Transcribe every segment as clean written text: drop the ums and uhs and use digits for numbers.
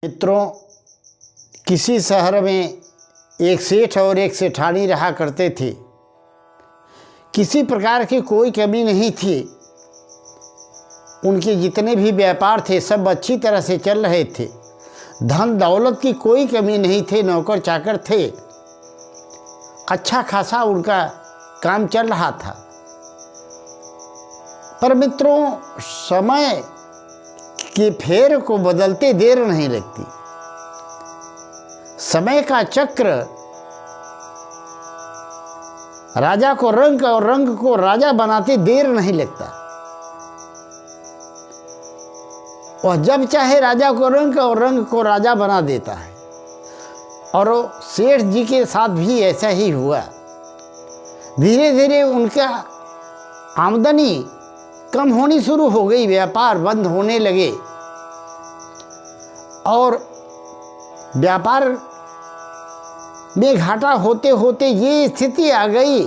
मित्रों, किसी शहर में एक सेठ और एक सेठानी रहा करते थे। किसी प्रकार की कोई कमी नहीं थी। उनके जितने भी व्यापार थे सब अच्छी तरह से चल रहे थे। धन दौलत की कोई कमी नहीं थी, नौकर चाकर थे, अच्छा खासा उनका काम चल रहा था। पर मित्रों, समय के फेर को बदलते देर नहीं लगती। समय का चक्र राजा को रंग और रंग को राजा बनाते देर नहीं लगता। वह जब चाहे राजा को रंग और रंग को राजा बना देता है। और सेठ जी के साथ भी ऐसा ही हुआ। धीरे धीरे उनका आमदनी कम होनी शुरू हो गई, व्यापार बंद होने लगे और व्यापार में घाटा होते होते ये स्थिति आ गई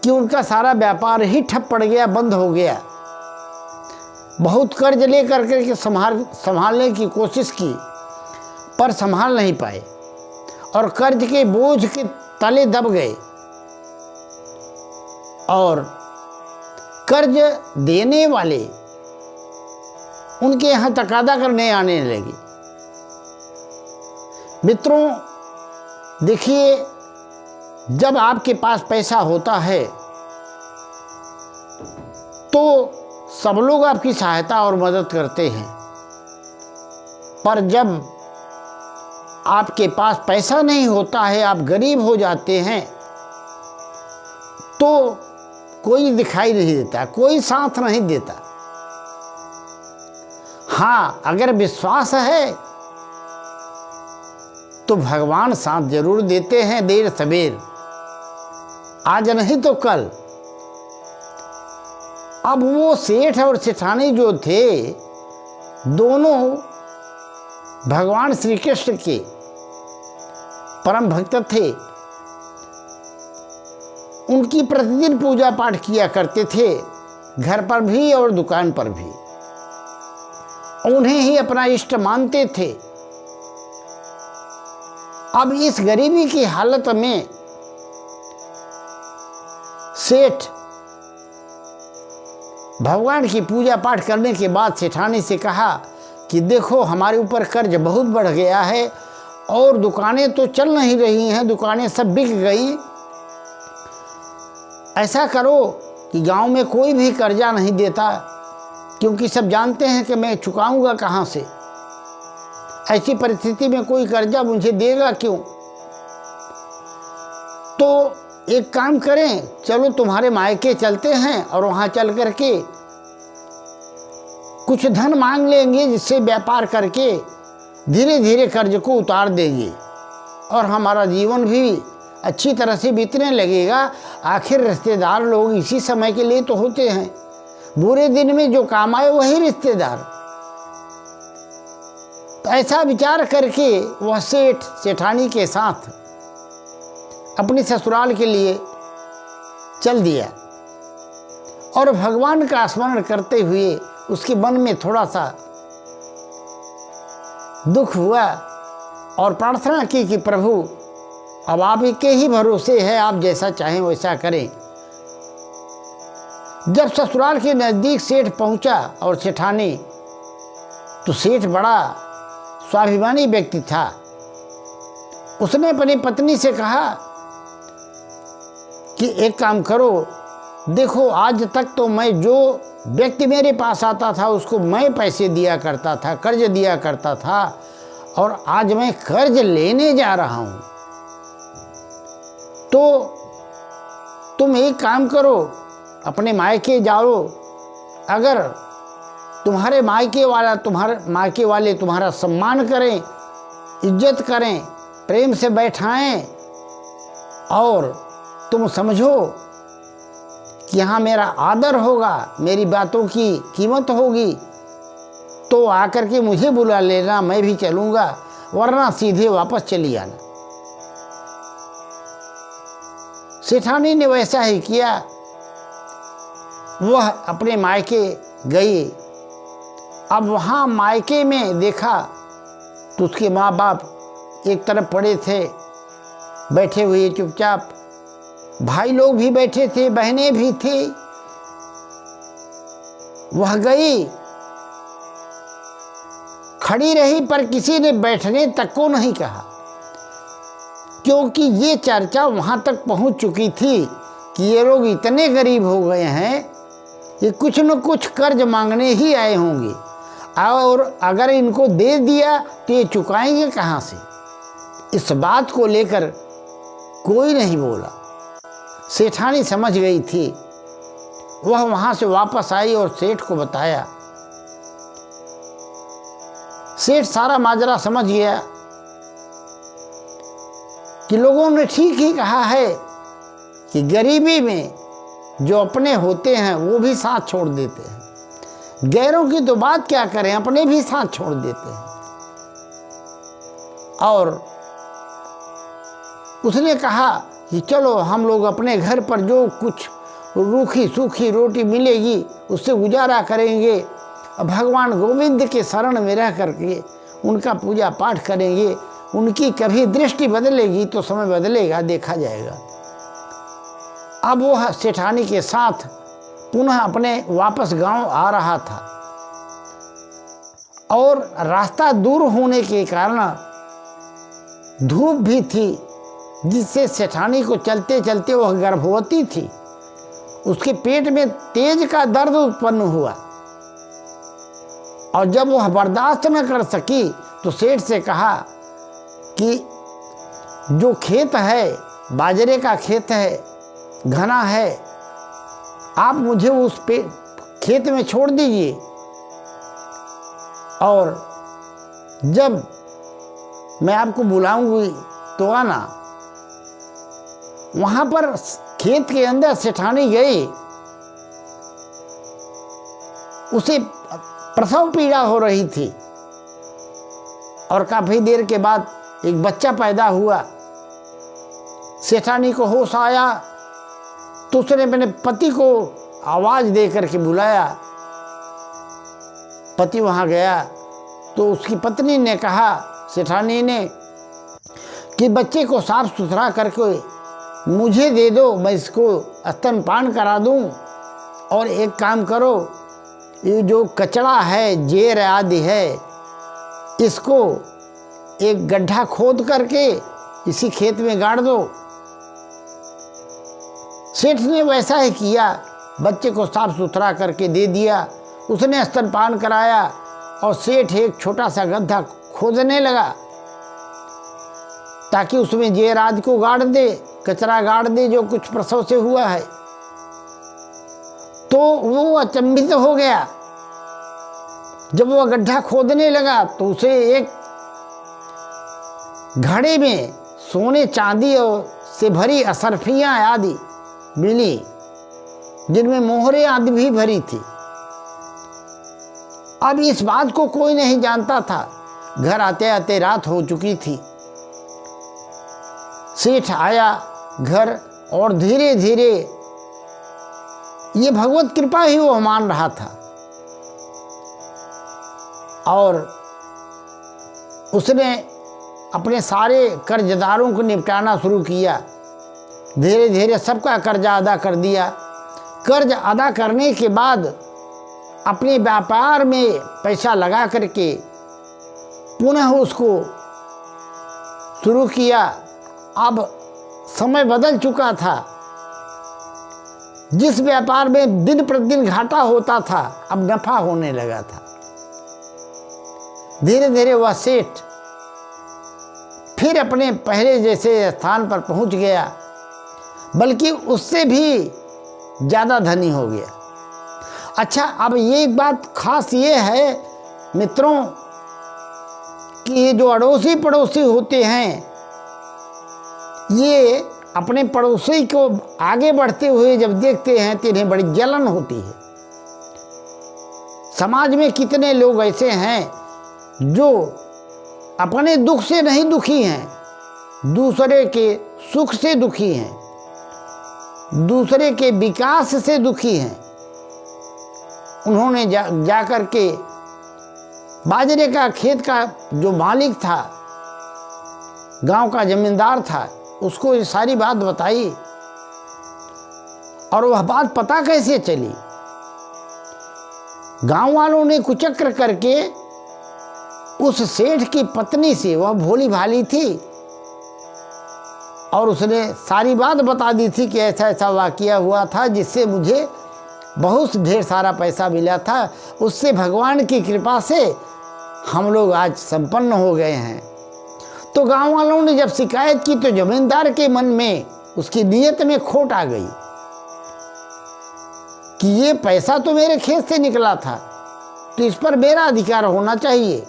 कि उनका सारा व्यापार ही ठप पड़ गया, बंद हो गया। बहुत कर्ज लेकर के संभालने की कोशिश की पर संभाल नहीं पाए और कर्ज के बोझ के तले दब गए और कर्ज देने वाले उनके यहाँ तकादा करने आने लगे। मित्रों, देखिए, जब आपके पास पैसा होता है तो सब लोग आपकी सहायता और मदद करते हैं, पर जब आपके पास पैसा नहीं होता है, आप गरीब हो जाते हैं, तो कोई दिखाई नहीं देता, कोई साथ नहीं देता। हाँ, अगर विश्वास है तो भगवान साथ जरूर देते हैं, देर सवेर, आज नहीं तो कल। अब वो सेठ और सेठानी जो थे, दोनों भगवान श्री कृष्ण के परम भक्त थे। उनकी प्रतिदिन पूजा पाठ किया करते थे, घर पर भी और दुकान पर भी। उन्हें ही अपना इष्ट मानते थे। अब इस गरीबी की हालत में सेठ भगवान की पूजा पाठ करने के बाद सेठानी से कहा कि देखो, हमारे ऊपर कर्ज बहुत बढ़ गया है और दुकानें तो चल नहीं रही हैं, दुकानें सब बिक गई। ऐसा करो कि गांव में कोई भी कर्जा नहीं देता, क्योंकि सब जानते हैं कि मैं चुकाऊंगा कहाँ से। ऐसी परिस्थिति में कोई कर्जा मुझे देगा क्यों? तो एक काम करें, चलो तुम्हारे मायके चलते हैं और वहाँ चल करके कुछ धन मांग लेंगे, जिससे व्यापार करके धीरे धीरे कर्ज को उतार देंगे और हमारा जीवन भी अच्छी तरह से बीतने लगेगा। आखिर रिश्तेदार लोग इसी समय के लिए तो होते हैं, बुरे दिन में जो काम आए वही रिश्तेदार। तो ऐसा विचार करके वह सेठ सेठानी के साथ अपने ससुराल के लिए चल दिया और भगवान का स्मरण करते हुए उसके मन में थोड़ा सा दुख हुआ और प्रार्थना की कि प्रभु, अब आप के ही भरोसे है, आप जैसा चाहें वैसा करें। जब ससुराल के नज़दीक सेठ पहुंचा और सेठानी, तो सेठ बड़ा स्वाभिमानी व्यक्ति था। उसने अपनी पत्नी से कहा कि एक काम करो, देखो, आज तक तो मैं जो व्यक्ति मेरे पास आता था उसको मैं पैसे दिया करता था, कर्ज दिया करता था, और आज मैं कर्ज लेने जा रहा हूँ। तो तुम एक काम करो, अपने मायके जाओ। अगर तुम्हारे मायके वाले तुम्हारा सम्मान करें, इज्जत करें, प्रेम से बैठाएं और तुम समझो कि यहाँ मेरा आदर होगा, मेरी बातों की कीमत होगी, तो आकर के मुझे बुला लेना, मैं भी चलूँगा, वरना सीधे वापस चली आना। सेठानी ने वैसा ही किया। वह अपने मायके गई अब वहाँ मायके में देखा तो उसके माँ बाप एक तरफ पड़े थे, बैठे हुए चुपचाप, भाई लोग भी बैठे थे, बहनें भी थी। वह गई, खड़ी रही, पर किसी ने बैठने तक को नहीं कहा, क्योंकि ये चर्चा वहां तक पहुंच चुकी थी कि ये लोग इतने गरीब हो गए हैं, ये कुछ न कुछ कर्ज मांगने ही आए होंगे, और अगर इनको दे दिया तो ये चुकाएंगे कहाँ से। इस बात को लेकर कोई नहीं बोला। सेठानी समझ गई थी। वह वहां से वापस आई और सेठ को बताया। सेठ सारा माजरा समझ गया कि लोगों ने ठीक ही कहा है कि गरीबी में जो अपने होते हैं वो भी साथ छोड़ देते हैं, गैरों की तो बात क्या करें, अपने भी साथ छोड़ देते हैं। और उसने कहा कि चलो हम लोग अपने घर पर जो कुछ रूखी सूखी रोटी मिलेगी उससे गुजारा करेंगे, भगवान गोविंद के शरण में रह करके उनका पूजा पाठ करेंगे, उनकी कभी दृष्टि बदलेगी तो समय बदलेगा, देखा जाएगा। अब वह सेठानी के साथ पुनः अपने वापस गांव आ रहा था, और रास्ता दूर होने के कारण धूप भी थी, जिससे सेठानी को चलते चलते वह गर्भवती थी, उसके पेट में तेज का दर्द उत्पन्न हुआ, और जब वह बर्दाश्त न कर सकी तो सेठ से कहा कि जो खेत है, बाजरे का खेत है, घना है, आप मुझे उस पे खेत में छोड़ दीजिए, और जब मैं आपको बुलाऊंगी तो आना। वहां पर खेत के अंदर सेठानी गई, उसे प्रसव पीड़ा हो रही थी, और काफी देर के बाद एक बच्चा पैदा हुआ। सेठानी को होश आया तो उसने अपने पति को आवाज दे करके बुलाया। पति वहां गया तो उसकी पत्नी ने कहा सेठानी ने कि बच्चे को साफ सुथरा करके मुझे दे दो, मैं इसको स्तनपान करा दूं, और एक काम करो, ये जो कचड़ा है, जेर आदि है, इसको एक गड्ढा खोद करके इसी खेत में गाड़ दो। सेठ ने वैसा ही किया, बच्चे को साफ सुथरा करके दे दिया, उसने स्तनपान कराया, और सेठ एक छोटा सा गड्ढा खोदने लगा ताकि उसमें जेर आदि को गाड़ दे, कचरा गाड़ दे जो कुछ प्रसव से हुआ है। तो वो अचंभित हो गया। जब वो गड्ढा खोदने लगा तो उसे एक घड़े में सोने चांदी से भरी असरफियां आदि मिली, जिनमें मोहरे आदि भी भरी थी। अब इस बात को कोई नहीं जानता था। घर आते आते रात हो चुकी थी। सेठ आया घर, और धीरे धीरे ये भगवत कृपा ही वो मान रहा था, और उसने अपने सारे कर्जदारों को निपटाना शुरू किया। धीरे धीरे सबका कर्जा अदा कर दिया। कर्ज अदा करने के बाद अपने व्यापार में पैसा लगा करके पुनः उसको शुरू किया। अब समय बदल चुका था। जिस व्यापार में दिन प्रतिदिन घाटा होता था, अब नफा होने लगा था। धीरे धीरे वह सेठ फिर अपने पहले जैसे स्थान पर पहुंच गया, बल्कि उससे भी ज़्यादा धनी हो गया। अच्छा, अब ये एक बात खास ये है मित्रों कि ये जो अड़ोसी पड़ोसी होते हैं, ये अपने पड़ोसी को आगे बढ़ते हुए जब देखते हैं तो इन्हें बड़ी जलन होती है। समाज में कितने लोग ऐसे हैं जो अपने दुख से नहीं दुखी हैं, दूसरे के सुख से दुखी हैं, दूसरे के विकास से दुखी हैं। उन्होंने जा कर के बाजरे का खेत का जो मालिक था, गांव का जमींदार था, उसको ये सारी बात बताई। और वह बात पता कैसे चली? गांव वालों ने कुचक्र करके उस सेठ की पत्नी से, वह भोली भाली थी और उसने सारी बात बता दी थी कि ऐसा ऐसा वाकया हुआ था जिससे मुझे बहुत ढेर सारा पैसा मिला था, उससे भगवान की कृपा से हम लोग आज संपन्न हो गए हैं। तो गांव वालों ने जब शिकायत की तो जमींदार के मन में, उसकी नीयत में खोट आ गई कि ये पैसा तो मेरे खेत से निकला था, तो इस पर मेरा अधिकार होना चाहिए।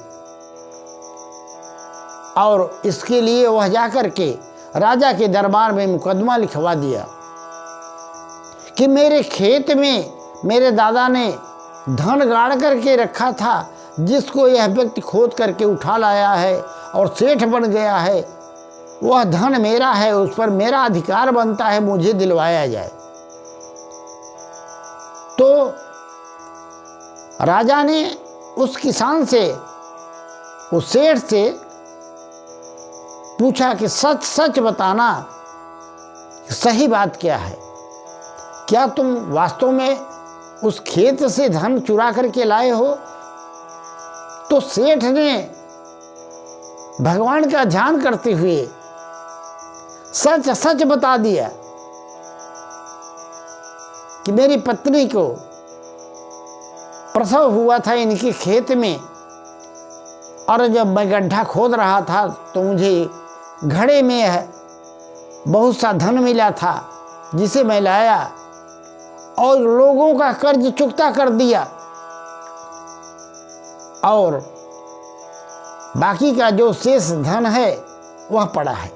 और इसके लिए वह जाकर के राजा के दरबार में मुकदमा लिखवा दिया कि मेरे खेत में मेरे दादा ने धन गाड़ करके रखा था, जिसको यह व्यक्ति खोद करके उठा लाया है और सेठ बन गया है, वह धन मेरा है, उस पर मेरा अधिकार बनता है, मुझे दिलवाया जाए। तो राजा ने उस किसान से, उस सेठ से पूछा कि सच सच बताना, सही बात क्या है? क्या तुम वास्तव में उस खेत से धन चुरा करके लाए हो? तो सेठ ने भगवान का ध्यान करते हुए सच सच बता दिया कि मेरी पत्नी को प्रसव हुआ था इनके खेत में, और जब मैं गड्ढा खोद रहा था तो मुझे घड़े में बहुत सा धन मिला था, जिसे मैं लाया और लोगों का कर्ज चुकता कर दिया, और बाकी का जो शेष धन है वह पड़ा है।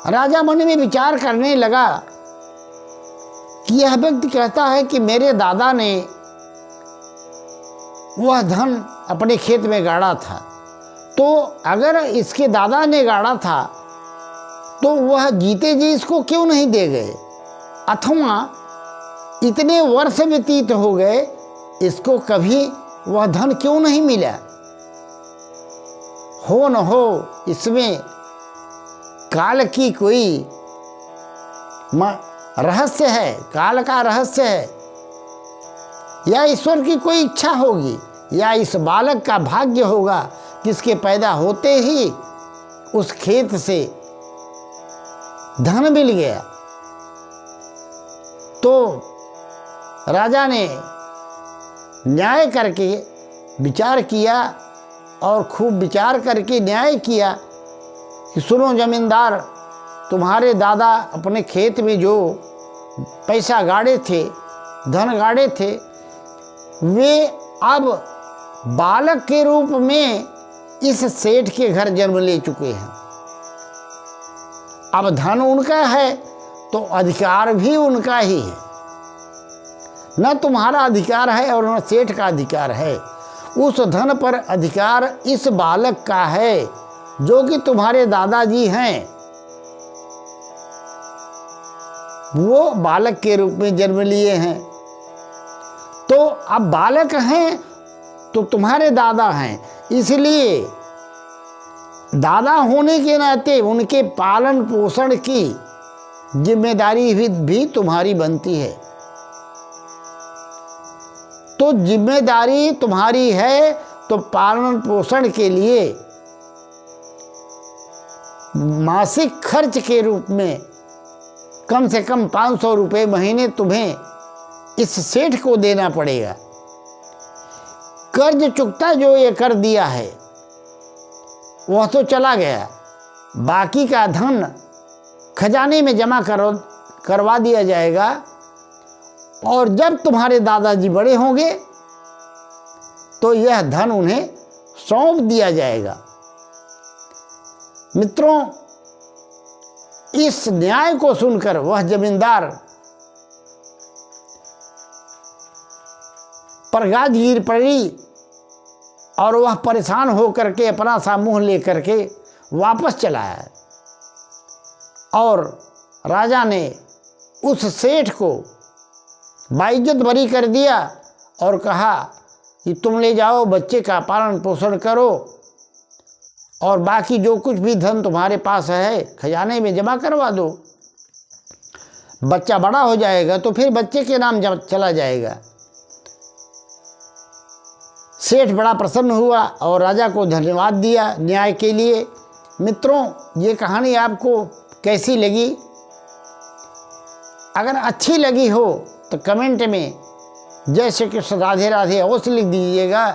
राजा मन में विचार करने लगा कि यह व्यक्ति कहता है कि मेरे दादा ने वह धन अपने खेत में गाड़ा था, तो अगर इसके दादा ने गाड़ा था तो वह जीते जी इसको क्यों नहीं दे गए? अथवा इतने वर्ष व्यतीत हो गए, इसको कभी वह धन क्यों नहीं मिला? हो न हो इसमें काल की कोई रहस्य है, काल का रहस्य है, या ईश्वर की कोई इच्छा होगी, या इस बालक का भाग्य होगा किसके पैदा होते ही उस खेत से धन मिल गया। तो राजा ने न्याय करके विचार किया और खूब विचार करके न्याय किया कि सुनो जमींदार, तुम्हारे दादा अपने खेत में जो पैसा गाड़े थे, धन गाड़े थे, वे अब बालक के रूप में इस सेठ के घर जन्म ले चुके हैं। अब धन उनका है तो अधिकार भी उनका ही है, न तुम्हारा अधिकार है और न सेठ का अधिकार है। उस धन पर अधिकार इस बालक का है जो कि तुम्हारे दादाजी हैं, वो बालक के रूप में जन्म लिए हैं। तो अब बालक हैं तो तुम्हारे दादा हैं, इसलिए दादा होने के नाते उनके पालन पोषण की जिम्मेदारी भी तुम्हारी बनती है। तो जिम्मेदारी तुम्हारी है, तो पालन पोषण के लिए मासिक खर्च के रूप में कम से कम 500 रुपये महीने तुम्हें इस सेठ को देना पड़ेगा। कर्ज चुकता जो ये कर दिया है वह तो चला गया, बाकी का धन खजाने में जमा करवा दिया जाएगा, और जब तुम्हारे दादाजी बड़े होंगे तो यह धन उन्हें सौंप दिया जाएगा। मित्रों, इस न्याय को सुनकर वह जमींदार पर गाज गिर पड़ी और वह परेशान होकर के अपना सा मुंह लेकर के वापस चला आया। और राजा ने उस सेठ को बाइज्जत बरी कर दिया और कहा कि तुम ले जाओ, बच्चे का पालन पोषण करो और बाकी जो कुछ भी धन तुम्हारे पास है खजाने में जमा करवा दो। बच्चा बड़ा हो जाएगा तो फिर बच्चे के नाम चला जाएगा। सेठ बड़ा प्रसन्न हुआ और राजा को धन्यवाद दिया न्याय के लिए। मित्रों, ये कहानी आपको कैसी लगी? अगर अच्छी लगी हो तो कमेंट में जय श्री कृष्ण राधे राधे अवश्य लिख दीजिएगा।